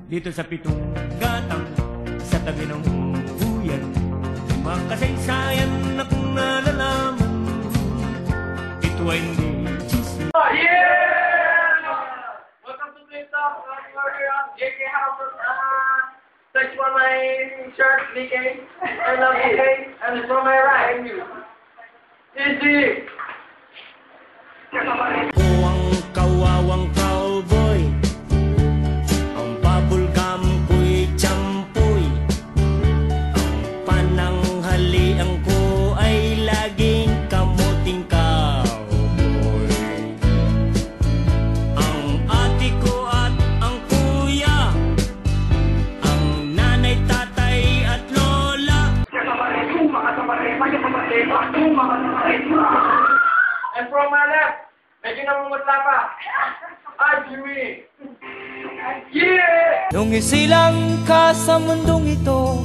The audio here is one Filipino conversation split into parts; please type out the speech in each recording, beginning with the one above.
dito sa pitong gatang sa tabi ng buyan. Mga kasaysayan na kung nalalaman, ito ay hindi chismis. Yeah! Welcome to Flip Talk. We're here on JK House. Thanks for my shirt, DK. I love DK. And it's from my right. Easy. O ang kawawang cowboy, ang bubblegum ko'y tsampoy, ang pananghalian ko ay laging kamuting cowboy. Ang ate ko at ang kuya, ang nanay, tatay at lola. And from my left, medyo namumutla pa. Ah, Jimmy. Yeah! Nung isilang ka sa mundong ito,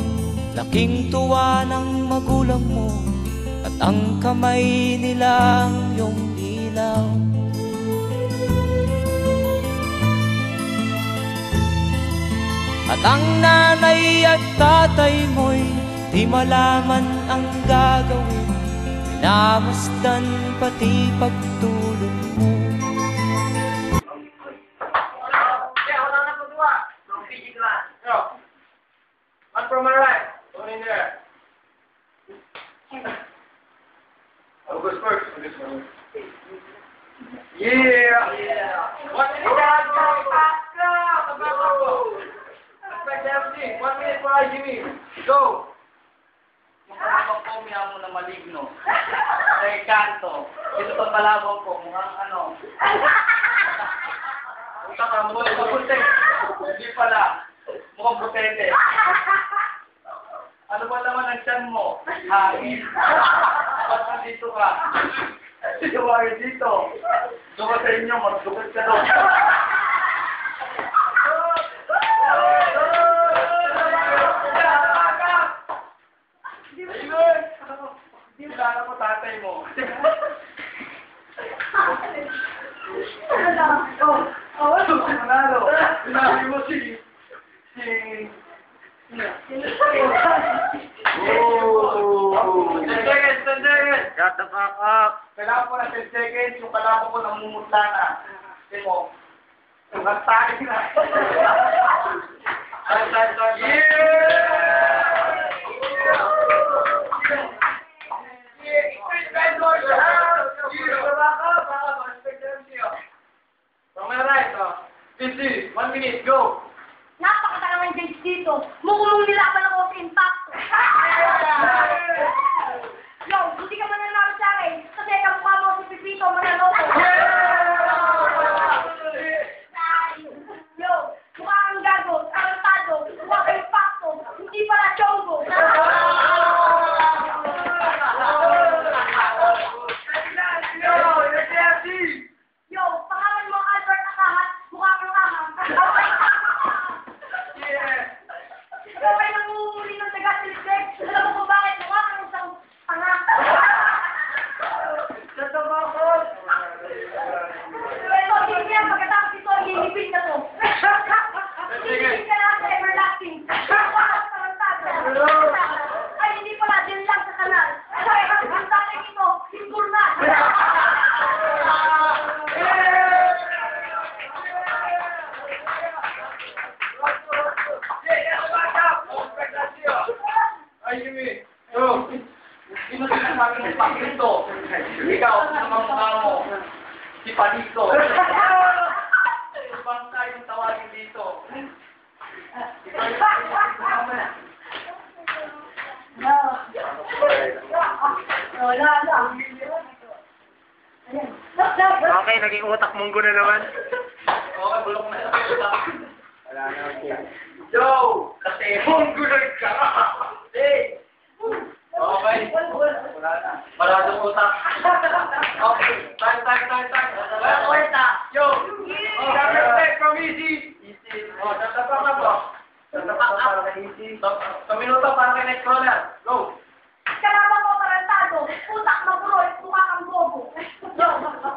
laking tuwa ng magulang mo, at ang kamay nila ang iyong ilaw. At ang nanay at tatay mo'y di malaman ang gagawin, minamasdan pati pagtulog mo. One from my right. One in there. I'll go first. Yeah. One minute. Expect everything. 1 minute for Jimmy. Go. Makapakomya mo na maligno. Ay, kanto. Ito pa palabang ko. Mukhang ano. Punta ka mo. Mabuti. Hindi pala. Mukhang butete. Ano ba naman ang tiyan mo? Hangin. Ba't nandito ka? Sigawain dito. Doon ka sa inyo. Magdukot ka doon. Kilala mo tatay mo. Manalo. Sinabi mo si... Oh! 10 seconds, 10 seconds! Shut the fuck up! Kailangan ko na 10 seconds, yung kalaban ko namumutla na. Kasi mo, nagtakin na. From my right, 50, 1 minute, go! Napakatalang days dito. Mukhang nilaban ako sa impacto. Yo, buti ka mananalo sa akin. Kasi kamukha mo si Pipito mananalo. Yo, mukha kang gago, tarantado, mukha kang impacto. Hindi pala chongo. Yo, pangalan mo Albert Akahat, mukha kang aham. Ikaw ay nanguhuli ng taga-silisig. Alam mo kung bakit mukha kang isang tanga. Ito, hindi yan. Pagkatapos ito, hinipin na to. Hinipin ka na sa everlasting. Tarantado. Ay, hindi pala. Diyan lang sa kanal. Ay, ang tatay ito, himpur na. Ay, Jimmy. Yo. Sino sinasabi ng Pakrito? Ikaw, sa kamukha mo. Si Palito. Ibang tayong tawagin dito. Okay, naging utak munggo na naman. Okay, bulok na sa utak. Wala na ako. Yo! Kasi hungguloy ka! Hey! Okay. Wala na. Maradong utak. Okay. Time. Yo! Step from easy. Tatapak na po. Tatapak para kay easy. Sa minuto para kay next runner. Go! Kalaban mo tarantado, utak maguloy, mukha kang bobo. Yo,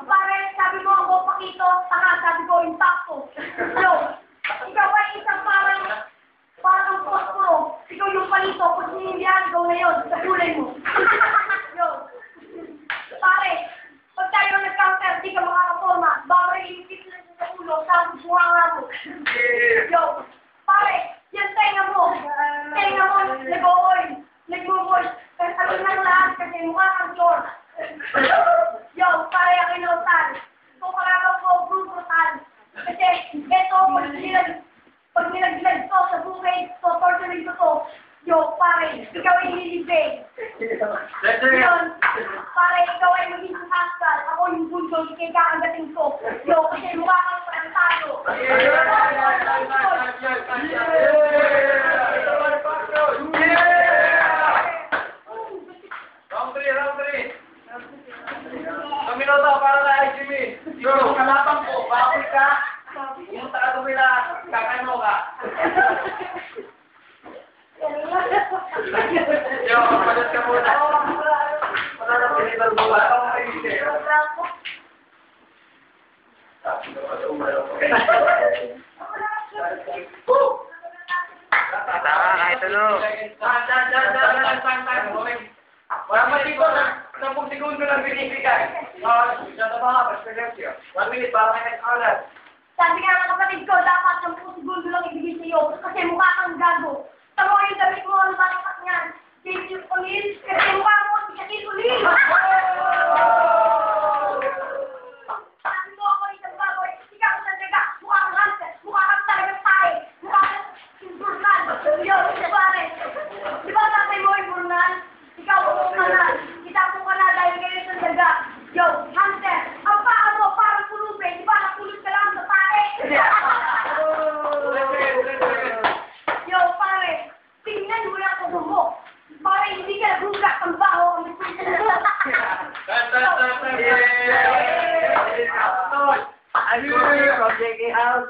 pare, sabi mo ang Pakito, saka sabi ko impacto. Yo, ikaw ay isang parang yan, ikaw na yun. Sa kulay mo. Yun. Pare, pag tayo nag-counter, di ka makakaporma. Baka iipit lang sa ulo, tapos buhanga mo. Yo, pare, yan tenga mo. Tenga mo, nag-o-oil. Nag-o-oil. Ano lang lahat kasi mukha kang chor. Yo, pare, ang inutan. Kung karagaw ko, brutal. Kasi, eto, pag nilaglag to sa bukid, to, torturing ko to, yo, pare, ikaw ay nilibig. Yun, pare, ikaw ay maging haskal. Ako yung bulldog, kaya kakagating ko. Yo, kasi mukha kang parantado. Round 3. Kami na to, para na Jimmy. Yung kalapang ko, bakit ka? Yung takatumi na, kakano ka. Yo, palit ka muna. Wala na pinitan mo. Wala akong kaisip. Kahit ano. Wala pa dito na 10 segundo lang binibigay. Dito ba nga, perspective. 1 minute para may nag-alat. Sabi nga ng kapatid ko, dapat 10 segundo lang ibigay sa iyo kasi mukha kang gago. Tama ko yung damit mo, ano ba nakat niyan? Baby Ulil, kasi mukha mo si Shaquille Ulil. Sabi mo ako isang baboy, ikaw sa daga, mukha kang hunter, mukha kang talagang tayo, mukha kang burnal. Yo, pare, di ba tatay mo yung burnal? Ikaw ang burnal, itapo ka na dahil kayo sa daga. Yo, hunter, ang paa mo parang pulupin, di ba napulot ka lang sa tae? Yo, pare, tingnan mo lang kung mo. Pare, hindi ka nagugak ang baho ang I'm Corey from JK House.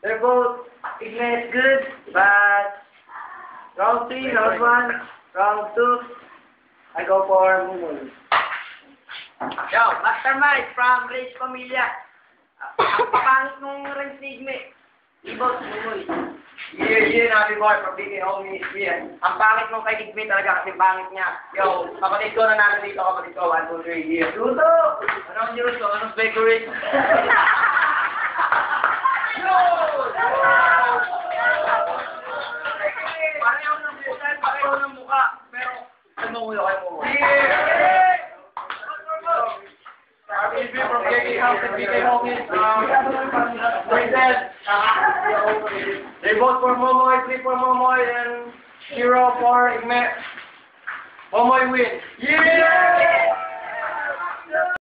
They're both Ignace good, but round 3, round 1, round 2, I go for Mumoy. Yo, Mastermind from Rage Pamilya. Ang papangit nung Rage Nigme. Ibos, Mumoy. Yeah, Nabi Boy from BK Homies. Yeah. Ang pangit nung kay Nigme talaga kasi pangit niya. Yo, kapatid ko na natin dito, kapatid ko. 1, 2, 3, yeah. Tuto! Anong news ko? Anong bakery? Pareho ng mukha, pero Tumuyo kayo mo. Yeah! RBB from JK House and BK Homies. They vote for Momoy, 3 for Momoy, and 0 for Igme. Momoy win. Yeah!